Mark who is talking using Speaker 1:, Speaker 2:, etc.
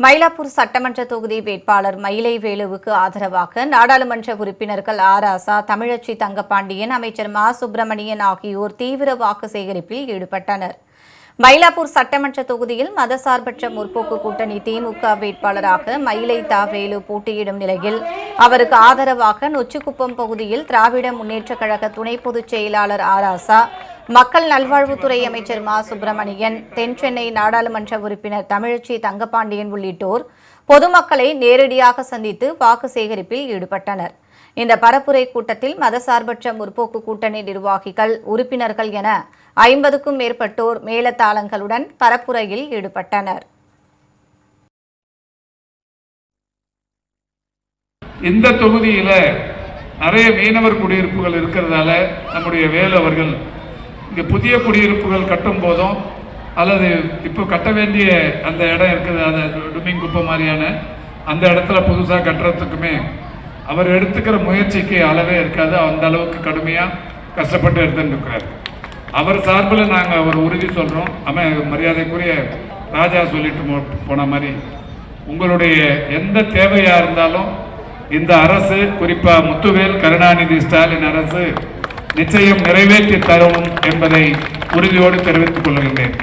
Speaker 1: மயிலாப்பூர் சட்டமன்ற தொகுதி வேட்பாளர் மயிலை வேலுவுக்கு ஆதரவாக நாடாளுமன்ற உறுப்பினர்கள் ஆராசா, தமிழச்சி தங்கப்பாண்டியன், அமைச்சர் மா சுப்பிரமணியன் ஆகியோர் தீவிர வாக்கு சேகரிப்பில் ஈடுபட்டனர். மயிலாப்பூர் சட்டமன்ற தொகுதியில் மதசார்பற்ற முற்போக்கு கூட்டணி திமுக வேட்பாளராக மயிலை தா வேலு போட்டியிடும் நிலையில் அவருக்கு ஆதரவாக நொச்சிக்குப்பம் பகுதியில் திராவிட முன்னேற்றக் கழக துணை பொதுச் செயலாளர் ஆராசா, மக்கள் நல்வாழ்வுத்துறை அமைச்சர் மா சுப்பிரமணியன், தென்சென்னை நாடாளுமன்ற உறுப்பினர் தமிழச்சி தங்கப்பாண்டியன் உள்ளிட்டோர் பொதுமக்களை நேரடியாக சந்தித்து வாக்கு சேகரிப்பில் ஈடுபட்டனர். இந்த பரப்புரை கூட்டத்தில் மதசார்பற்ற முற்போக்கு கூட்டணி நிர்வாகிகள், உறுப்பினர்கள் என 50க்கும் மேற்பட்டோர் மேளதாளங்களுடன் பரப்புரையில் ஈடுபட்டனர்.
Speaker 2: இந்த தொகுதியில நிறைய மீனவர் குடியிருப்புகள் இருக்கிறதால நம்முடைய வேலு அவர்கள் இங்கே புதிய குடியிருப்புகள் கட்டும் போதும் அல்லது இப்போ கட்ட வேண்டிய அந்த இடம் இருக்குது, அந்த டுமிங்குப்பம் மாதிரியான அந்த இடத்துல புதுசாக கட்டுறதுக்குமே அவர் எடுத்துக்கிற முயற்சிக்கு அளவே இருக்காது. அந்த அளவுக்கு கடுமையாக கஷ்டப்பட்டு எடுத்துருக்கிறார். அவர் சார்பில் நாங்கள் அவர் உறுதி சொல்கிறோம். மரியாதைக்குரிய ராஜா சொல்லிட்டு போன மாதிரி உங்களுடைய எந்த தேவையாக இருந்தாலும் இந்த அரசு, குறிப்பாக முத்துவேல் கருணாநிதி ஸ்டாலின் அரசு நிச்சயம் நிறைவேற்றி தரும் என்பதை உறுதியோடு தெரிவித்துக் கொள்கின்றேன்.